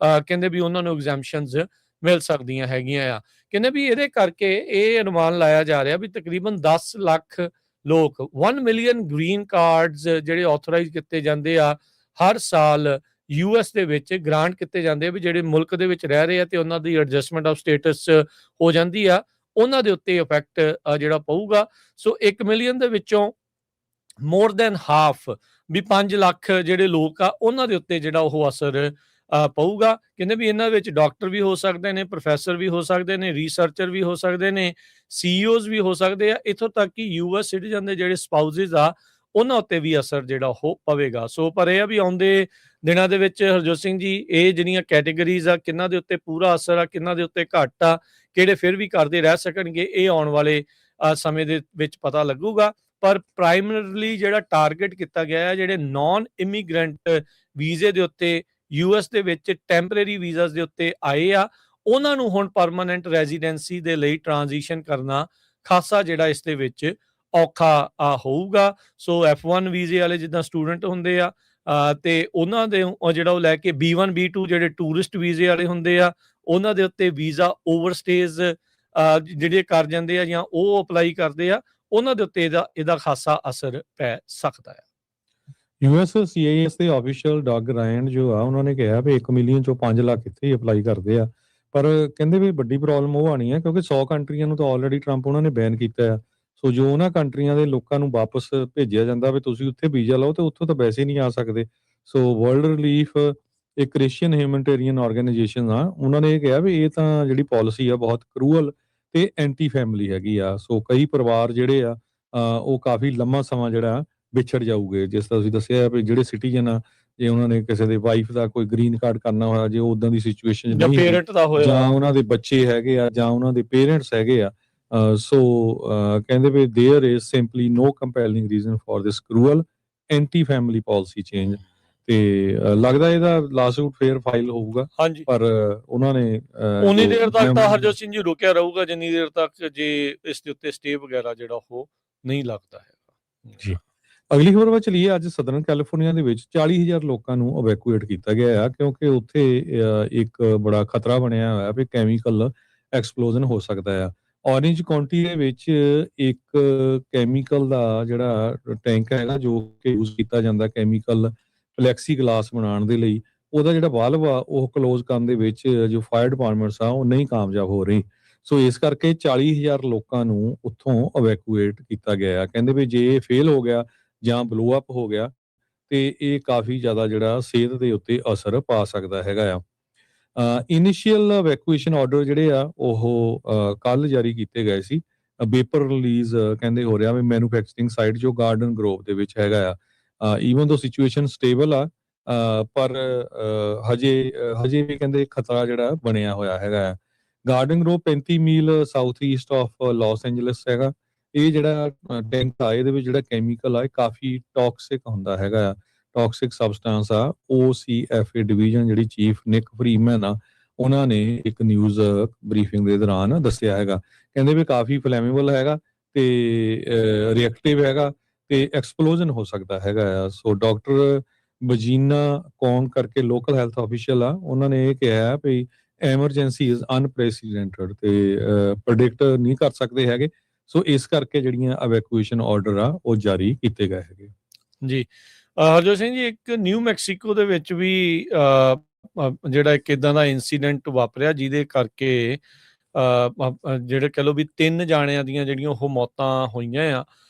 A: ਕਹਿੰਦੇ ਵੀ ਉਹਨਾਂ ਨੂੰ ਐਗਜ਼ੈਂਪਸ਼ਨਸ ਮਿਲ ਸਕਦੀਆਂ ਹੈਗੀਆਂ ਆ। ਕਹਿੰਦੇ ਵੀ ਇਹਦੇ ਕਰਕੇ ਇਹ ਅਨੁਮਾਨ ਲਾਇਆ ਜਾ ਰਿਹਾ ਵੀ ਤਕਰੀਬਨ 10 ਲੱਖ ਲੋਕ 1 ਮਿਲੀਅਨ ਗ੍ਰੀਨ ਕਾਰਡਸ ਜਿਹੜੇ ਆਥੋਰਾਈਜ਼ ਕੀਤੇ ਜਾਂਦੇ ਆ ਹਰ ਸਾਲ US ਦੇ ਵਿੱਚ ਗ੍ਰਾਂਟ ਕੀਤੇ ਜਾਂਦੇ ਆ ਵੀ ਜਿਹੜੇ ਮੁਲਕ ਦੇ ਵਿੱਚ ਰਹਿ ਰਹੇ ਆ ਤੇ ਉਹਨਾਂ ਦੀ ਐਡਜਸਟਮੈਂਟ ਆਫ ਸਟੇਟਸ ਹੋ ਜਾਂਦੀ ਆ, ਉਹਨਾਂ ਦੇ ਉੱਤੇ ਇਫੈਕਟ ਜਿਹੜਾ ਪਊਗਾ। ਸੋ 1 ਮਿਲੀਅਨ ਦੇ ਵਿੱਚੋਂ ਮੋਰ ਦੈਨ ਹਾਫ ਵੀ 5 ਲੱਖ ਜਿਹੜੇ ਲੋਕ ਆ ਉਹਨਾਂ ਦੇ ਉੱਤੇ ਜਿਹੜਾ ਉਹ ਅਸਰ ਪਊਗਾ। ਕਹਿੰਦੇ ਵੀ ਇਹਨਾਂ ਵਿੱਚ ਡਾਕਟਰ ਵੀ ਹੋ ਸਕਦੇ ਨੇ, ਪ੍ਰੋਫੈਸਰ ਵੀ ਹੋ ਸਕਦੇ ਨੇ, ਰਿਸਰਚਰ ਵੀ ਹੋ ਸਕਦੇ ਨੇ, CEOs ਵੀ ਹੋ ਸਕਦੇ ਆ, ਇੱਥੋਂ ਤੱਕ ਕਿ US ਸਿਟੀਜ਼ਨ ਦੇ ਜਿਹੜੇ ਸਪਾਊਸਿਸ ਆ ਉਹਨਾਂ ਉੱਤੇ ਵੀ ਅਸਰ ਜਿਹੜਾ ਉਹ ਪਵੇਗਾ। ਸੋ ਪਰ ਇਹ ਆ ਵੀ ਆਉਂਦੇ ਦਿਨਾਂ ਦੇ ਵਿੱਚ ਹਰਜੋਤ ਸਿੰਘ ਜੀ ਇਹ ਜਿਹੜੀਆਂ ਕੈਟੇਗਰੀਜ਼ ਆ ਕਿਹਨਾਂ ਦੇ ਉੱਤੇ ਪੂਰਾ ਅਸਰ ਆ, ਕਿਹਨਾਂ ਦੇ ਉੱਤੇ ਘੱਟ ਆ, ਕਿਹੜੇ ਫਿਰ ਵੀ ਕਰਦੇ ਰਹਿ ਸਕਣਗੇ, ਇਹ ਆਉਣ ਵਾਲੇ ਸਮੇਂ ਦੇ ਵਿੱਚ ਪਤਾ ਲੱਗੂਗਾ। ਪਰ ਪ੍ਰਾਇਮਰੀਲੀ ਜਿਹੜਾ ਟਾਰਗੇਟ ਕੀਤਾ ਗਿਆ ਹੈ ਜਿਹੜੇ ਨਾਨ ਇਮੀਗ੍ਰੈਂਟ ਵੀਜ਼ੇ ਦੇ ਉੱਤੇ US ਦੇ ਵਿੱਚ ਟੈਂਪਰੇਰੀ ਵੀਜ਼ਾਸ ਦੇ ਉੱਤੇ ਆਏ ਆ, ਉਹਨਾਂ ਨੂੰ ਹੁਣ ਪਰਮਾਨੈਂਟ ਰੈਜ਼ੀਡੈਂਸੀ ਦੇ ਲਈ ਟ੍ਰਾਂਜੀਸ਼ਨ ਕਰਨਾ ਖਾਸਾ ਜਿਹੜਾ ਇਸ ਦੇ ਵਿੱਚ ਔਖਾ ਹੋਊਗਾ। ਸੋ F1 ਵੀਜ਼ੇ ਵਾਲੇ ਜਿੱਦਾਂ ਸਟੂਡੈਂਟ ਹੁੰਦੇ ਆ ਤੇ ਉਹਨਾਂ ਦੇ ਜਿਹੜਾ ਉਹ ਲੈ ਕੇ B1 B2 ਜਿਹੜੇ ਟੂਰਿਸਟ ਵੀਜ਼ੇ ਵਾਲੇ ਹੁੰਦੇ ਆ ਉਹਨਾਂ ਦੇ ਉੱਤੇ ਵੀਜ਼ਾ ਓਵਰਸਟੇਜ਼ ਜਿਹੜੇ ਕਰ ਜਾਂਦੇ ਆ ਜਾਂ ਉਹ ਅਪਲਾਈ ਕਰਦੇ ਆ, ਉਹਨਾਂ ਦੇ ਉੱਤੇ ਇਹਦਾ ਖਾਸਾ ਅਸਰ ਪੈ ਸਕਦਾ ਹੈ।
B: USCIS ਦੇ ਆਫੀਸ਼ੀਅਲ ਡੌਗ ਰਾਇਨ ਜੋ ਆ ਉਹਨਾਂ ਨੇ ਕਿਹਾ ਵੀ 1 ਮਿਲੀਅਨ ਚੋਂ 5 ਲੱਖ ਇੱਥੇ ਹੀ ਅਪਲਾਈ ਕਰਦੇ ਆ, ਪਰ ਕਹਿੰਦੇ ਵੀ ਵੱਡੀ ਪ੍ਰੋਬਲਮ ਉਹ ਆਣੀ ਆ ਕਿਉਂਕਿ 100 ਕੰਟਰੀਆਂ ਨੂੰ ਤਾਂ ਆਲਰੇਡੀ ਟਰੰਪ ਉਹਨਾਂ ਨੇ ਬੈਨ ਕੀਤਾ ਆ। ਸੋ ਜੋ ਉਹਨਾਂ ਕੰਟਰੀਆਂ ਦੇ ਲੋਕਾਂ ਨੂੰ ਵਾਪਸ ਭੇਜਿਆ ਜਾਂਦਾ ਵੀ ਤੁਸੀਂ ਉੱਥੇ ਵੀਜ਼ਾ ਲਓ ਤੇ ਉੱਥੋਂ ਤਾਂ ਵੈਸੇ ਨਹੀਂ ਆ ਸਕਦੇ। ਸੋ ਵਰਲਡ ਰਿਲੀਫ ਇੱਕ ਕ੍ਰਿਸਚੀਅਨ ਹਿਊਮਨਿਟੇਰੀਅਨ ਆਰਗੇਨਾਈਜੇਸ਼ਨ ਆ, ਉਹਨਾਂ ਨੇ ਇਹ ਕਿਹਾ ਵੀ ਇਹ ਤਾਂ ਜਿਹੜੀ ਪਾਲਿਸੀ ਆ ਬਹੁਤ ਕਰੂਅਲ ਤੇ ਐਂਟੀ ਫੈਮਿਲੀ ਹੈਗੀ ਆ। ਸੋ ਕਈ ਪਰਿਵਾਰ ਜਿਹੜੇ ਆ ਉਹ ਕਾਫੀ ਲੰਮਾ ਸਮਾਂ ਜਿਹੜਾ ਵਿਛੜ ਜਾਊਗੇ। ਜਿਸ ਤਰ੍ਹਾਂ ਤੁਸੀਂ ਦੱਸਿਆ ਵੀ ਜਿਹੜੇ ਸਿਟੀਜ਼ਨ ਆ ਜੇ ਉਹਨਾਂ ਨੇ ਕਿਸੇ ਦੇ ਵਾਈਫ ਦਾ ਕੋਈ ਗ੍ਰੀਨ ਕਾਰਡ ਕਰਨਾ ਹੋਇਆ, ਜੇ ਉਦਾਂ ਦੀ ਸਿਚੁਏਸ਼ਨ ਨਹੀਂ ਜਾਂ ਉਹਨਾਂ ਦੇ ਬੱਚੇ ਹੈਗੇ ਆ ਜਾਂ ਉਹਨਾਂ ਦੇ ਪੇਰੈਂਟਸ ਹੈਗੇ ਆ, ਸੋ ਕਹਿੰਦੇ ਵੀ there is simply no compelling reason for this cruel anti-family policy change। ਤੇ ਲੱਗਦਾ ਇਹਦਾ ਲਾਸੂਟ ਫੇਰ ਫਾਈਲ ਹੋਊਗਾ,
A: ਹਾਂਜੀ
B: ਪਰ ਉਹਨਾਂ ਨੇ
A: ਉਨੀ ਦੇਰ ਤੱਕ ਤਾਂ ਹਰਜੋਤ ਸਿੰਘ ਜੀ ਰੁਕਿਆ ਰਹੂਗਾ ਜਿੰਨੀ ਦੇਰ ਤੱਕ ਜੇ ਇਸ ਦੇ ਉੱਤੇ ਸਟੇ ਵਗੈਰਾ ਜਿਹੜਾ ਉਹ ਨਹੀਂ ਲੱਗਦਾ ਹੈਗਾ
B: ਜੀ। ਅਗਲੀ ਖਬਰ ਵੱਲ ਚਲੀਏ। ਅੱਜ ਸਦਰਨ ਕੈਲੀਫੋਰਨੀਆ ਦੇ ਵਿੱਚ 40,000 ਲੋਕਾਂ ਨੂੰ ਇਵੈਕੂਏਟ ਕੀਤਾ ਗਿਆ ਆ, ਕਿਉਂਕਿ ਉੱਥੇ ਇੱਕ ਬੜਾ ਖਤਰਾ ਬਣਿਆ ਹੋਇਆ ਵੀ ਕੈਮੀਕਲ ਐਕਸਪਲੋਜ਼ਨ ਹੋ ਸਕਦਾ ਆ। ਔਰੇਂਜ ਕਾਉਂਟੀ ਦੇ ਵਿੱਚ ਇੱਕ ਕੈਮੀਕਲ ਦਾ ਜਿਹੜਾ ਟੈਂਕ ਹੈਗਾ ਜੋ ਕਿ ਯੂਜ਼ ਕੀਤਾ ਜਾਂਦਾ ਕੈਮੀਕਲ ਪਲੈਕਸੀ ਗਲਾਸ ਬਣਾਉਣ ਦੇ ਲਈ, ਉਹਦਾ ਜਿਹੜਾ ਵਾਲਵ ਆ ਉਹ ਕਲੋਜ਼ ਕਰਨ ਦੇ ਵਿੱਚ ਜੋ ਫਾਇਰ ਡਿਪਾਰਟਮੈਂਟਸ ਆ ਉਹ ਨਹੀਂ ਕਾਮਯਾਬ ਹੋ ਰਹੀ। ਸੋ ਇਸ ਕਰਕੇ 40,000 ਲੋਕਾਂ ਨੂੰ ਉੱਥੋਂ ਇਵੈਕੂਏਟ ਕੀਤਾ ਗਿਆ ਆ। ਕਹਿੰਦੇ ਵੀ ਜੇ ਇਹ ਫੇਲ ਹੋ ਗਿਆ ਜਾਂ ਬਲੋ ਅਪ ਹੋ ਗਿਆ ਤੇ ਇਹ ਕਾਫੀ ਜ਼ਿਆਦਾ ਜਿਹੜਾ ਸਿਹਤ ਦੇ ਉੱਤੇ ਅਸਰ ਪਾ ਸਕਦਾ ਹੈਗਾ ਆ। ਇਨੀਸ਼ੀਅਲ ਇਵੈਕੂਏਸ਼ਨ ਆਰਡਰ ਜਿਹੜੇ ਆ ਉਹ ਕੱਲ ਜਾਰੀ ਕੀਤੇ ਗਏ ਸੀ। ਪੇਪਰ ਰਿਲੀਜ਼ ਕਹਿੰਦੇ ਹੋ ਰਿਹਾ ਵੀ ਮੈਨੂਫੈਕਚਰਿੰਗ ਸਾਈਟ ਜੋ ਗਾਰਡਨ ਗਰੋਵ ਦੇ ਵਿੱਚ ਹੈਗਾ ਆ। ਈਵਨ ਦੋ ਸਿਚੁਏਸ਼ਨ ਸਟੇਬਲ ਆ, ਪਰ ਹਜੇ ਵੀ ਕਹਿੰਦੇ ਖਤਰਾ ਜਿਹੜਾ ਬਣਿਆ ਹੋਇਆ ਹੈਗਾ ਆ। Garden Grove 35 mile south east of Los Angeles ਹੈਗਾ। ਇਹ ਜਿਹੜਾ ਟੈਂਕ ਆ ਇਹਦੇ ਵਿੱਚ ਜਿਹੜਾ ਕੈਮੀਕਲ ਆ ਇਹ ਕਾਫੀ ਟੌਕਸਿਕ ਹੁੰਦਾ ਹੈਗਾ ਆ। ਟੌਕਸਿਕ ਸਬਸਟੈਂਸ ਆ। OCFA ਡਿਵੀਜ਼ਨ ਜਿਹੜੀ ਚੀਫ ਨਿਕ ਫਰੀਮੈਨ ਆ ਉਹਨਾਂ ਨੇ ਇੱਕ ਨਿਊਜ਼ ਬਰੀਫਿੰਗ ਦੇ ਦੌਰਾਨ ਦੱਸਿਆ ਹੈਗਾ। ਕਹਿੰਦੇ ਵੀ ਕਾਫੀ ਫਲੈਮੇਬਲ ਹੈਗਾ ਤੇ ਰਿਐਕਟਿਵ ਹੈਗਾ ਤੇ ਐਕਸਪਲੋਜ਼ਨ ਹੋ ਸਕਦਾ ਹੈਗਾ ਆ। ਸੋ ਡਾਕਟਰ ਬਜੀਨਾ ਕੌਨ ਕਰਕੇ ਲੋਕਲ ਹੈਲਥ ਆਫੀਸ਼ੀਅਲ ਆ, ਉਹਨਾਂ ਨੇ ਇਹ ਕਿਹਾ ਵੀ ਐਮਰਜੈਂਸੀ ਇਜ਼ ਅਨਪ੍ਰੈਸੀਡੈਂਟਡ ਤੇ ਪ੍ਰੈਡਿਕਟ ਨਹੀਂ ਕਰ ਸਕਦੇ ਹੈਗੇ। ਸੋ ਇਸ ਕਰਕੇ ਜਿਹੜੀਆਂ ਇਵੈਕੂਏਸ਼ਨ ਆਰਡਰ ਆ ਉਹ ਜਾਰੀ ਕੀਤੇ ਗਏ ਹੈਗੇ
A: ਜੀ। ਹਰਜੋਤ ਸਿੰਘ ਜੀ, ਇੱਕ ਨਿਊ ਮੈਕਸੀਕੋ ਦੇ ਵਿੱਚ ਵੀ ਜਿਹੜਾ ਇੱਕ ਇਦਾਂ ਦਾ ਇਨਸੀਡੈਂਟ ਵਾਪਰਿਆ ਜਿਹਦੇ ਕਰਕੇ ਜਿਹੜੇ ਕਹ ਲਓ ਵੀ 3 ਜਾਣਿਆਂ ਦੀਆਂ ਜਿਹੜੀਆਂ ਉਹ ਮੌਤਾਂ ਹੋਈਆਂ ਆ।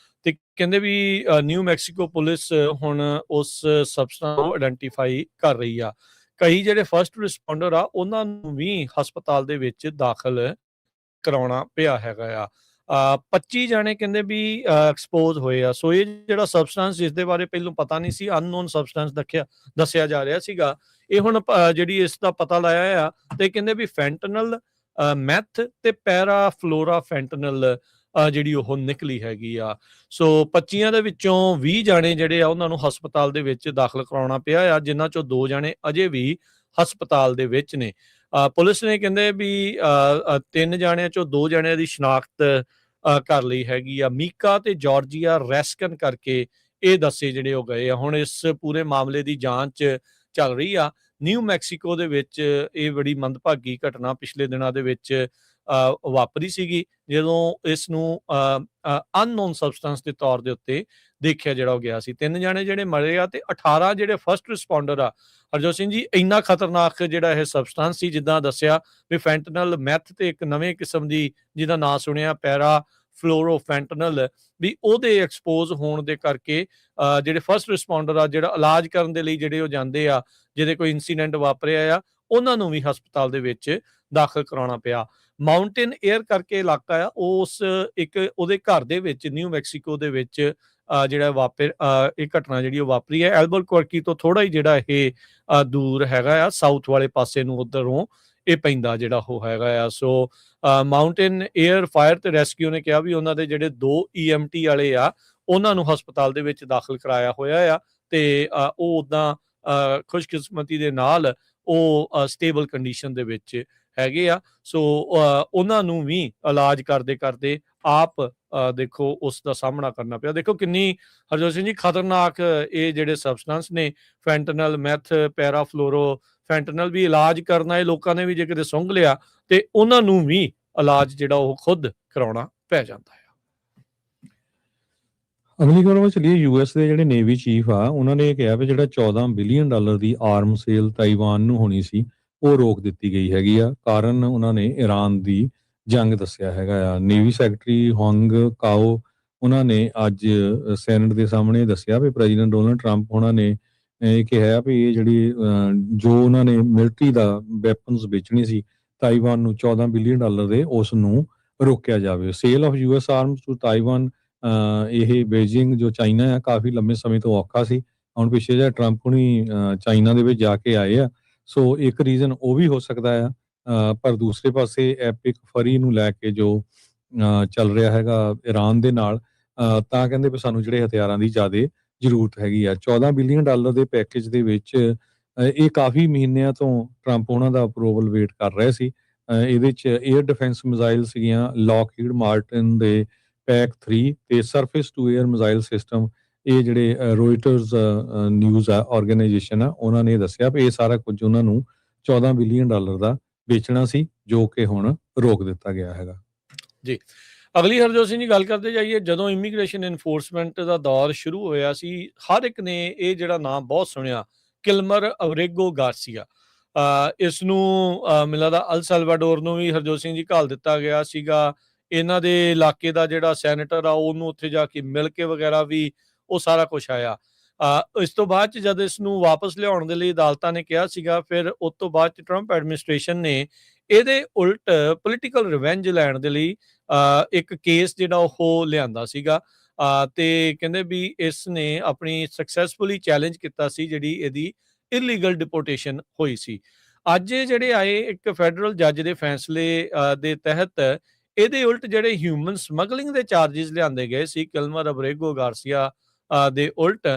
A: ਤੇ ਕਹਿੰਦੇ ਵੀ ਨਿਊ ਮੈਕਸੀਕੋ ਪੁਲਿਸ ਹੁਣ ਉਸ ਸਬਸਟੈਂਸ ਨੂੰ ਆਇਡੈਂਟੀਫਾਈ ਕਰ ਰਹੀ ਆ। ਕਈ ਜਿਹੜੇ ਫਸਟ ਰਿਸਪੌਂਡਰ ਆ ਉਹਨਾਂ ਨੂੰ ਵੀ ਹਸਪਤਾਲ ਦੇ ਵਿੱਚ ਦਾਖਲ ਕਰਾਉਣਾ ਪਿਆ ਹੈਗਾ ਆ। 25 ਜਾਣੇ ਕਹਿੰਦੇ ਵੀ ਐਕਸਪੋਜ਼ ਹੋਏ ਆ। ਸੋ ਇਹ ਜਿਹੜਾ ਸਬਸਟੈਂਸ ਜਿਸ ਦੇ ਬਾਰੇ ਪਹਿਲਾਂ ਪਤਾ ਨਹੀਂ ਸੀ, ਅਨਨੋਨ ਸਬਸਟੈਂਸ ਦੱਸਿਆ ਜਾ ਰਿਹਾ ਸੀਗਾ, ਇਹ ਹੁਣ ਜਿਹੜੀ ਇਸ ਦਾ ਪਤਾ ਲਾਇਆ ਆ ਤੇ ਕਹਿੰਦੇ ਵੀ ਫੈਂਟਨਲ, ਮੈਥ ਤੇ ਪੈਰਾਫਲੋਰਾ ਫੈਂਟਨਲ ਜਿਹੜੀ ਉਹ ਨਿਕਲੀ ਹੈਗੀ ਆ। ਸੋ 25 ਦੇ ਵਿੱਚੋਂ 20 ਜਾਣੇ ਜਿਹੜੇ ਆ ਉਹਨਾਂ ਨੂੰ ਹਸਪਤਾਲ ਦੇ ਵਿੱਚ ਦਾਖਲ ਕਰਾਉਣਾ ਪਿਆ ਆ, ਜਿਨ੍ਹਾਂ ਚੋਂ 2 ਜਾਣੇ ਅਜੇ ਵੀ ਹਸਪਤਾਲ ਦੇ ਵਿੱਚ ਨੇ। ਪੁਲਿਸ ਨੇ ਕਹਿੰਦੇ ਵੀ 3 ਜਾਣਿਆਂ ਚੋਂ 2 ਜਾਣਿਆਂ ਦੀ ਸ਼ਨਾਖਤ ਕਰ ਲਈ ਹੈਗੀ ਆ। ਮੀਕਾ ਤੇ ਜਾਰਜੀਆ ਰੈਸਕਨ ਕਰਕੇ ਇਹ ਦੱਸੇ ਜਿਹੜੇ ਉਹ ਗਏ ਆ। ਹੁਣ ਇਸ ਪੂਰੇ ਮਾਮਲੇ ਦੀ ਜਾਂਚ ਚੱਲ ਰਹੀ ਆ। ਨਿਊ ਮੈਕਸੀਕੋ ਦੇ ਵਿੱਚ ਇਹ ਬੜੀ ਮੰਦਭਾਗੀ ਘਟਨਾ ਪਿਛਲੇ ਦਿਨਾਂ ਦੇ ਵਿੱਚ ਵਾਪਰੀ ਸੀਗੀ, ਜਦੋਂ ਇਸ ਨੂੰ ਅਨਨੋਨ ਸਬਸਟੈਂਸ ਦੇ ਤੌਰ ਦੇ ਉੱਤੇ ਦੇਖਿਆ ਜਿਹੜਾ ਉਹ ਗਿਆ ਸੀ। 3 ਜਾਣੇ ਜਿਹੜੇ ਮਰੇ ਆ ਤੇ 18 ਜਿਹੜੇ ਫਸਟ ਰਿਸਪੌਂਡਰ ਆ। ਹਰਜੋਤ ਸਿੰਘ ਜੀ, ਇੰਨਾ ਖਤਰਨਾਕ ਜਿਹੜਾ ਇਹ ਸਬਸਟੈਂਸ ਸੀ, ਜਿੱਦਾਂ ਦੱਸਿਆ ਵੀ ਫੈਂਟਨਲ, ਮੈਥ ਤੇ ਇੱਕ ਨਵੇਂ ਕਿਸਮ ਦੀ ਜਿਹਦਾ ਨਾਂ ਸੁਣਿਆ ਪੈਰਾ ਫਲੋਰੋਫੈਂਟਨਲ, ਵੀ ਉਹਦੇ ਐਕਸਪੋਜ਼ ਹੋਣ ਦੇ ਕਰਕੇ ਜਿਹੜੇ ਫਸਟ ਰਿਸਪੌਂਡਰ ਆ, ਜਿਹੜਾ ਇਲਾਜ ਕਰਨ ਦੇ ਲਈ ਜਿਹੜੇ ਉਹ ਜਾਂਦੇ ਆ, ਜਿਹਦੇ ਕੋਈ ਇਨਸੀਡੈਂਟ ਵਾਪਰਿਆ ਆ, ਉਹਨਾਂ ਨੂੰ ਵੀ ਹਸਪਤਾਲ ਦੇ ਵਿੱਚ ਦਾਖਲ ਕਰਾਉਣਾ ਪਿਆ। ਮਾਊਂਟੇਨ ਏਅਰ ਕਰਕੇ ਇਲਾਕਾ ਆ, ਉਸ ਇੱਕ ਉਹਦੇ ਘਰ ਦੇ ਵਿੱਚ ਨਿਊ ਮੈਕਸੀਕੋ ਦੇ ਵਿੱਚ ਜਿਹੜਾ ਇਹ ਘਟਨਾ ਜਿਹੜੀ ਉਹ ਵਾਪਰੀ ਹੈ। ਐਲਬਰਕੁਰਕੀ ਤੋਂ ਥੋੜਾ ਹੀ ਜਿਹੜਾ ਇਹ ਦੂਰ ਹੈਗਾ ਆ, ਸਾਊਥ ਵਾਲੇ ਪਾਸੇ ਨੂੰ ਉਧਰੋਂ ਇਹ ਪੈਂਦਾ ਜਿਹੜਾ ਉਹ ਹੈਗਾ ਆ। ਸੋ ਮਾਊਂਟੇਨ ਏਅਰ ਫਾਇਰ ਤੇ ਰੈਸਕਿਊ ਨੇ ਕਿਹਾ ਵੀ ਉਹਨਾਂ ਦੇ ਜਿਹੜੇ 2 EMT ਵਾਲੇ ਆ ਉਹਨਾਂ ਨੂੰ ਹਸਪਤਾਲ ਦੇ ਵਿੱਚ ਦਾਖਲ ਕਰਾਇਆ ਹੋਇਆ ਆ ਤੇ ਉਹ ਉੱਦਾਂ ਖੁਸ਼ਕਿਸਮਤੀ ਦੇ ਨਾਲ ਉਹ ਸਟੇਬਲ ਕੰਡੀਸ਼ਨ ਦੇ ਵਿੱਚ ਹੈਗੇ ਆ। ਸੋ ਉਹਨਾਂ ਨੂੰ ਵੀ ਇਲਾਜ ਕਰਦੇ ਕਰਦੇ ਆਪ ਦੇਖੋ ਉਸ ਦਾ ਸਾਹਮਣਾ ਕਰਨਾ ਪਿਆ। ਦੇਖੋ ਕਿੰਨੀ ਹਰਜੋਤ ਸਿੰਘ ਜੀ ਖਤਰਨਾਕ ਇਹ ਜਿਹੜੇ ਸਬਸਟੈਂਸ ਨੇ, ਫੈਂਟਨਲ, ਮੈਥ, ਪੈਰਾਫਲੋਰੋ ਫੈਂਟਨਲ, ਵੀ ਇਲਾਜ ਕਰਨਾ ਇਹ ਲੋਕਾਂ ਨੇ ਵੀ ਜੇ ਕਿਤੇ ਸੁੰਘ ਲਿਆ ਤੇ ਉਹਨਾਂ ਨੂੰ ਵੀ ਇਲਾਜ ਜਿਹੜਾ ਉਹ ਖੁਦ ਕਰਾਉਣਾ ਪੈ ਜਾਂਦਾ ਹੈ।
B: ਅਗਲੀ ਖਬਰ ਵੱਲ ਚਲੀਏ। US ਦੇ ਜਿਹੜੇ ਨੇਵੀ ਚੀਫ ਆ ਉਹਨਾਂ ਨੇ ਕਿਹਾ ਵੀ ਜਿਹੜਾ $14 ਬਿਲੀਅਨ ਦੀ ਆਰਮ ਸੇਲ ਤਾਈਵਾਨ ਨੂੰ ਹੋਣੀ ਸੀ ਉਹ ਰੋਕ ਦਿੱਤੀ ਗਈ ਹੈਗੀ ਆ। ਕਾਰਨ ਉਹਨਾਂ ਨੇ ਈਰਾਨ ਦੀ ਜੰਗ ਦੱਸਿਆ ਹੈਗਾ ਆ। ਨੇਵੀ ਸੈਕਟਰੀ ਹੋਂਗ ਕਾਓ ਉਹਨਾਂ ਨੇ ਅੱਜ ਸੈਨੇਟ ਦੇ ਸਾਹਮਣੇ ਦੱਸਿਆ ਵੀ ਪ੍ਰੈਜ਼ੀਡੈਂਟ ਡੋਨਲਡ ਟਰੰਪ ਉਹਨਾਂ ਨੇ ਇਹ ਕਿਹਾ ਵੀ ਇਹ ਜਿਹੜੀ ਜੋ ਉਹਨਾਂ ਨੇ ਮਿਲਟਰੀ ਦਾ ਵੈਪਨਸ ਵੇਚਣੀ ਸੀ ਤਾਈਵਾਨ ਨੂੰ $14 ਬਿਲੀਅਨ ਦੇ, ਉਸ ਨੂੰ ਰੋਕਿਆ ਜਾਵੇ। Sale of US arms to Taiwan, ਇਹ ਬੀਜਿੰਗ ਜੋ ਚਾਈਨਾ ਆ ਕਾਫੀ ਲੰਬੇ ਸਮੇਂ ਤੋਂ ਔਖਾ ਸੀ। ਹੁਣ ਪਿੱਛੇ ਜਿਹਾ ਟਰੰਪ ਹੁਣੀ ਚਾਈਨਾ ਦੇ ਵਿੱਚ ਜਾ ਕੇ ਆਏ ਆ। ਸੋ ਇੱਕ ਰੀਜ਼ਨ ਉਹ ਵੀ ਹੋ ਸਕਦਾ ਆ। ਪਰ ਦੂਸਰੇ ਪਾਸੇ ਐਪਿਕ ਫਰੀ ਨੂੰ ਲੈ ਕੇ ਜੋ ਚੱਲ ਰਿਹਾ ਹੈਗਾ ਈਰਾਨ ਦੇ ਨਾਲ, ਤਾਂ ਕਹਿੰਦੇ ਵੀ ਸਾਨੂੰ ਜਿਹੜੇ ਹਥਿਆਰਾਂ ਦੀ ਜ਼ਿਆਦਾ ਜ਼ਰੂਰਤ ਹੈਗੀ ਆ। $14 ਬਿਲੀਅਨ ਦੇ ਪੈਕੇਜ ਦੇ ਵਿੱਚ ਇਹ ਕਾਫੀ ਮਹੀਨਿਆਂ ਤੋਂ ਟਰੰਪ ਉਹਨਾਂ ਦਾ ਅਪਰੂਵਲ ਵੇਟ ਕਰ ਰਹੇ ਸੀ। ਇਹਦੇ 'ਚ ਏਅਰ ਡਿਫੈਂਸ ਮਿਜ਼ਾਈਲ ਸੀਗੀਆਂ ਲੌਕਹੀਡ ਮਾਰਟਿਨ ਦੇ ਪੈਕ 3 ਤੇ surface to air missile system. ਇਹ ਜਿਹੜੇ ਰੋਇਟਰਸ ਨਿਊਜ਼ ਆ ਆਰਗੇਨਾਈਜੇਸ਼ਨ ਆ, ਉਹਨਾਂ ਨੇ ਦੱਸਿਆ ਵੀ ਇਹ ਸਾਰਾ ਕੁਝ ਉਹਨਾਂ ਨੂੰ $14 ਬਿਲੀਅਨ ਦਾ ਵੇਚਣਾ ਸੀ, ਜੋ ਕਿ ਹੁਣ ਰੋਕ ਦਿੱਤਾ ਗਿਆ ਹੈਗਾ
A: ਜੀ। ਅਗਲੀ ਹਰਜੋਤ ਸਿੰਘ ਜੀ ਗੱਲ ਕਰਦੇ ਜਾਈਏ, ਜਦੋਂ ਇਮੀਗ੍ਰੇਸ਼ਨ ਇਨਫੋਰਸਮੈਂਟ ਦਾ ਦੌਰ ਸ਼ੁਰੂ ਹੋਇਆ ਸੀ, ਹਰ ਇੱਕ ਨੇ ਇਹ ਜਿਹੜਾ ਨਾਮ ਬਹੁਤ ਸੁਣਿਆ, ਕਿਲਮਰ ਅਬਰੇਗੋ ਗਾਰਸੀਆ। ਇਸ ਨੂੰ ਮੈਨੂੰ ਲੱਗਦਾ ਅਲ ਸੈਲਵਾਡੋਰ ਨੂੰ ਵੀ ਹਰਜੋਤ ਸਿੰਘ ਜੀ ਘੱਲ ਦਿੱਤਾ ਗਿਆ ਸੀਗਾ। ਇਹਨਾਂ ਦੇ ਇਲਾਕੇ ਦਾ ਜਿਹੜਾ ਸੈਨੇਟਰ ਆ ਉਹਨੂੰ ਉੱਥੇ ਜਾ ਕੇ ਮਿਲ ਕੇ ਵਗੈਰਾ ਵੀ ਉਹ ਸਾਰਾ ਕੁਛ ਆਇਆ। ਇਸ ਤੋਂ ਬਾਅਦ 'ਚ ਜਦ ਇਸ ਨੂੰ ਵਾਪਸ ਲਿਆਉਣ ਦੇ ਲਈ ਅਦਾਲਤਾਂ ਨੇ ਕਿਹਾ ਸੀਗਾ, ਫਿਰ ਉਸ ਤੋਂ ਬਾਅਦ 'ਚ ਟਰੰਪ ਐਡਮਿਨਿਸਟ੍ਰੇਸ਼ਨ ਨੇ ਇਹਦੇ ਉਲਟ ਪੋਲੀਟੀਕਲ ਰਿਵੈਂਜ ਲੈਣ ਦੇ ਲਈ ਇੱਕ ਕੇਸ ਜਿਹੜਾ ਉਹ ਲਿਆਂਦਾ ਸੀਗਾ, ਤੇ ਕਹਿੰਦੇ ਵੀ ਇਸ ਨੇ ਆਪਣੀ ਸਕਸੈਸਫੁਲੀ ਚੈਲੰਜ ਕੀਤਾ ਸੀ ਜਿਹੜੀ ਇਹਦੀ ਇਲੀਗਲ ਡਿਪੋਰਟੇਸ਼ਨ ਹੋਈ ਸੀ। ਅੱਜ ਜਿਹੜੇ ਆਏ ਇੱਕ ਫੈਡਰਲ ਜੱਜ ਦੇ ਫੈਸਲੇ ਦੇ ਤਹਿਤ ਇਹਦੇ ਉਲਟ ਜਿਹੜੇ ਹਿਊਮਨ ਸਮਗਲਿੰਗ ਦੇ ਚਾਰजेस ਲਿਆਂਦੇ ਗਏ ਸੀ ਕਿਲਮਰ ਅਬਰੇਗੋ ਗਾਰਸੀਆ ਦੇ ਉਲਟ,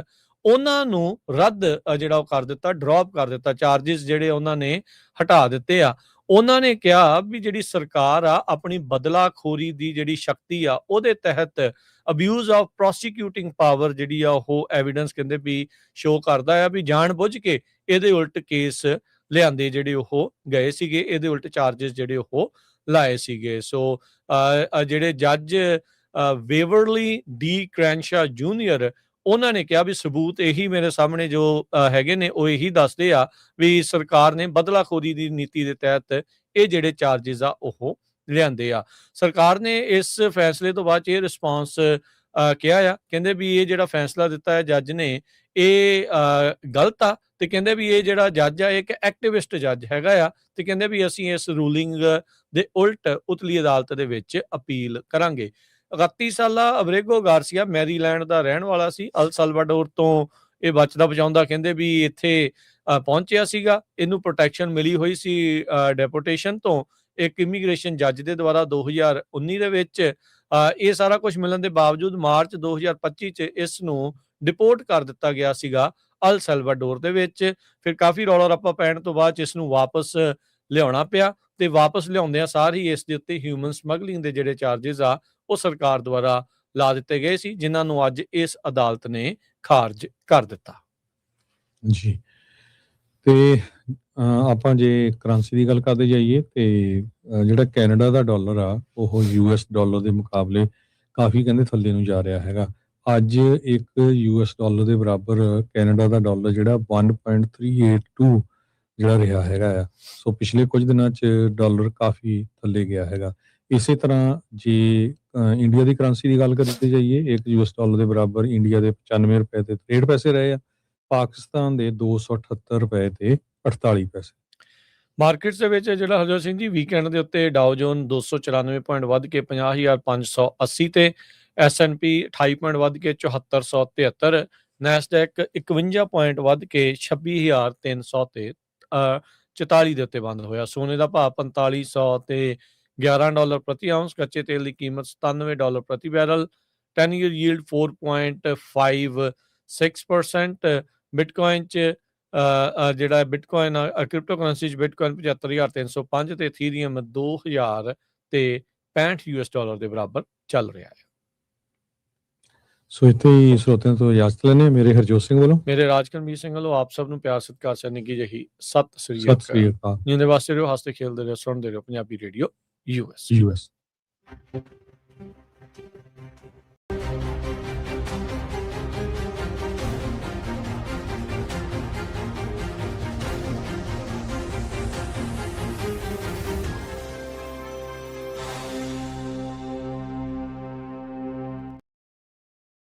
A: ਉਹਨਾਂ ਨੂੰ ਰੱਦ ਜਿਹੜਾ ਉਹ ਕਰ ਦਿੱਤਾ, ਡ੍ਰੌਪ ਕਰ ਦਿੱਤਾ। ਚਾਰजेस ਜਿਹੜੇ ਉਹਨਾਂ ਨੇ ਹਟਾ ਦਿੱਤੇ ਆ। ਉਹਨਾਂ ਨੇ ਕਿਹਾ ਵੀ ਜਿਹੜੀ ਸਰਕਾਰ ਆ ਆਪਣੀ ਬਦਲਾਖੋਰੀ ਦੀ ਜਿਹੜੀ ਸ਼ਕਤੀ ਆ ਉਹਦੇ ਤਹਿਤ ਅਬਿਊਜ਼ ਆਫ ਪ੍ਰੋਸੀਕਿਊਟਿੰਗ ਪਾਵਰ ਜਿਹੜੀ ਆ ਉਹ ਐਵੀਡੈਂਸ ਕਹਿੰਦੇ ਵੀ ਸ਼ੋ ਕਰਦਾ ਆ ਵੀ ਜਾਣ ਬੁੱਝ ਕੇ ਇਹਦੇ ਉਲਟ ਕੇਸ ਲਿਆਂਦੇ ਜਿਹੜੇ ਉਹ ਗਏ ਸੀਗੇ, ਇਹਦੇ ਉਲਟ ਚਾਰजेस ਜਿਹੜੇ ਉਹ ਲਾਏ ਸੀਗੇ। ਸੋ ਜਿਹੜੇ ਜੱਜ ਵੇਵਰਲੀ ਡੀ ਕ੍ਰੈਨਸ਼ਾ ਜੂਨੀਅਰ, ਉਹਨਾਂ ਨੇ ਕਿਹਾ ਵੀ ਸਬੂਤ ਇਹੀ ਮੇਰੇ ਸਾਹਮਣੇ ਜੋ ਹੈਗੇ ਨੇ ਉਹ ਇਹੀ ਦੱਸਦੇ ਆ ਵੀ ਸਰਕਾਰ ਨੇ ਬਦਲਾਖੋਰੀ ਦੀ ਨੀਤੀ ਦੇ ਤਹਿਤ ਇਹ ਜਿਹੜੇ ਚਾਰजेस ਆ ਉਹ ਲਿਆਂਦੇ ਆ। ਸਰਕਾਰ ਨੇ ਇਸ ਫੈਸਲੇ ਤੋਂ ਬਾਅਦ ਇਹ ਰਿਸਪੌਂਸ ਕਿਹਾ ਆ, ਕਹਿੰਦੇ ਵੀ ਇਹ ਜਿਹੜਾ ਫੈਸਲਾ ਦਿੱਤਾ ਹੈ ਜੱਜ ਨੇ ਇਹ ਗਲਤ ਆ, ਤੇ ਕਹਿੰਦੇ ਵੀ ਇਹ ਜਿਹੜਾ ਜੱਜ ਆ ਇੱਕ ਐਕਟਿਵਿਸਟ ਜੱਜ ਹੈਗਾ ਆ, ਤੇ ਕਹਿੰਦੇ ਵੀ ਅਸੀਂ ਇਸ ਰੂਲਿੰਗ ਦੇ ਉਲਟ ਉਤਲੀ ਅਦਾਲਤ ਦੇ ਵਿੱਚ ਅਪੀਲ ਕਰਾਂਗੇ। 31 ਸਾਲਾ ਅਬਰੇਗੋ ਗਾਰਸੀਆ ਮੈਰੀਲੈਂਡ ਦਾ ਰਹਿਣ ਵਾਲਾ ਸੀ। ਅਲ ਸਲਵਾਡੋਰ ਤੋਂ ਇਹ ਬਚਦਾ ਬਚਾਉਂਦਾ ਕਹਿੰਦੇ ਵੀ ਇੱਥੇ ਪਹੁੰਚਿਆ ਸੀਗਾ। ਇਹਨੂੰ ਪ੍ਰੋਟੈਕਸ਼ਨ ਮਿਲੀ ਹੋਈ ਸੀ ਡੈਪੋਟੇਸ਼ਨ ਤੋਂ ਇੱਕ ਇਮੀਗ੍ਰੇਸ਼ਨ ਜੱਜ ਦੇ ਦੁਆਰਾ 2019 ਦੇ ਵਿੱਚ। ਇਹ ਸਾਰਾ ਕੁਝ ਮਿਲਣ ਦੇ ਬਾਵਜੂਦ ਮਾਰਚ 2025 ਚ ਇਸ ਨੂੰ ਡਿਪੋਰਟ ਕਰ ਦਿੱਤਾ ਗਿਆ ਸੀਗਾ ਅਲ ਸੈਲਵਾਡੋਰ ਦੇ ਵਿੱਚ। ਫਿਰ ਕਾਫੀ ਰੌਲਾ ਰੱਪਾ ਪੈਣ ਤੋਂ ਬਾਅਦ ਇਸ ਨੂੰ ਵਾਪਸ ਲਿਆਉਣਾ ਪਿਆ, ਤੇ ਵਾਪਸ ਲਿਆਉਂਦਿਆਂ ਸਾਰ ਹੀ ਇਸ ਦੇ ਉੱਤੇ ਹਿਊਮਨ ਸਮਗਲਿੰਗ ਦੇ ਜਿਹੜੇ ਚਾਰजेस ਆ ਉਹ ਸਰਕਾਰ ਦੁਆਰਾ ਲਾ ਦਿੱਤੇ ਗਏ ਸੀ, ਜਿਨ੍ਹਾਂ ਨੂੰ ਅੱਜ ਇਸ ਅਦਾਲਤ ਨੇ ਖਾਰਜ ਕਰ ਦਿੱਤਾ।
B: ਜੀ। ਤੇ ਆਪਾਂ ਜੇ ਕਰੰਸੀ ਦੀ ਗੱਲ ਕਰਦੇ ਜਾਈਏ ਤੇ ਜਿਹੜਾ ਕੈਨੇਡਾ ਦਾ ਡਾਲਰ ਆ ਉਹ US ਡਾਲਰ ਦੇ ਮੁਕਾਬਲੇ ਕਾਫੀ ਕਹਿੰਦੇ ਥੱਲੇ ਨੂੰ ਜਾ ਰਿਹਾ ਹੈਗਾ। ਅੱਜ ਇੱਕ US ਡਾਲਰ ਦੇ ਬਰਾਬਰ ਕੈਨੇਡਾ ਦਾ ਡਾਲਰ ਜਿਹੜਾ 1.382 ਜਿਹੜਾ ਰਿਹਾ ਹੈਗਾ ਆ। ਸੋ ਪਿਛਲੇ ਕੁਝ ਦਿਨਾਂ 'ਚ ਡਾਲਰ ਕਾਫੀ ਥੱਲੇ ਗਿਆ ਹੈਗਾ। ਇਸੇ ਤਰ੍ਹਾਂ ਜੇ ਇੰਡੀਆ ਦੀ ਕਰੰਸੀ ਦੀ ਗੱਲ ਕਰਦੇ ਜਾਈਏ, ਇੱਕ US ਡਾਲਰ ਦੇ ਬਰਾਬਰ ਇੰਡੀਆ ਦੇ 95 ਰੁਪਏ ਤੇ 63 ਪੈਸੇ ਰਹੇ ਆ, ਪਾਕਿਸਤਾਨ ਦੇ 278 ਰੁਪਏ ਤੇ 48 ਪੈਸੇ।
A: ਮਾਰਕੀਟਸ ਦੇ ਵਿੱਚ ਜਿਹੜਾ ਹਰਜੋਤ ਸਿੰਘ ਜੀ ਵੀਕਐਂਡ ਦੇ ਉੱਤੇ ਡਾਓ ਜੋਨ 294 ਪੁਆਇੰਟ ਵੱਧ ਕੇ 50,580 ਤੇ, S&P 28 ਪੁਆਇੰਟ ਵੱਧ ਕੇ 7473, ਨੈਸਡੈਕ 51 ਪੁਆਇੰਟ ਵੱਧ ਕੇ 26,300 ਤੇ 44 ਦੇ ਉੱਤੇ ਬੰਦ ਹੋਇਆ। ਸੋਨੇ ਦਾ ਭਾਅ 4500 ਤੇ $11 ਪ੍ਰਤੀ ਆਉਂਸ, ਕੱਚੇ ਤੇਲ ਦੀ ਕੀਮਤ $97 ਪ੍ਰਤੀ ਬੈਰਲ, 10 year yield 4.56%। ਬਿਟਕੋਇਨ 'ਚ ਜਿਹੜਾ ਬਿਟਕੋਇਨ ਕ੍ਰਿਪਟੋ ਕਰੰਸੀ 'ਚ ਬਿਟਕੋਇਨ 75,305 ਤੇ ਇਥੀਰੀਅਮ 2000 ਤੇ $65 ਦੇ ਬਰਾਬਰ ਚੱਲ ਰਿਹਾ ਹੈ।
B: ਸੋ ਇੱਥੇ ਹੀ ਸਰੋਤਿਆਂ ਤੋਂ ਇਜਾਜ਼ਤ ਲੈਂਦੇ। ਮੇਰੇ ਹਰਜੋਤ ਸਿੰਘ ਵੱਲੋਂ,
A: ਮੇਰੇ ਰਾਜਕਰਮੀਰ ਸਿੰਘ ਵੱਲੋਂ ਆਪ ਸਭ ਨੂੰ ਪਿਆਰ ਸਤਿਕਾਰ ਸਹਿ ਨਿੱਘੀ ਜਿਹੀ ਸਤਿ ਸ੍ਰੀ
B: ਅਕਾਲ।
A: ਜਿਉਂਦੇ ਵਾਸਤੇ ਰਹੋ, ਹੱਸਦੇ ਖੇਲਦੇ ਰਹੋ, ਸੁਣਦੇ ਰਹੋ ਪੰਜਾਬੀ ਰੇਡੀਓ US।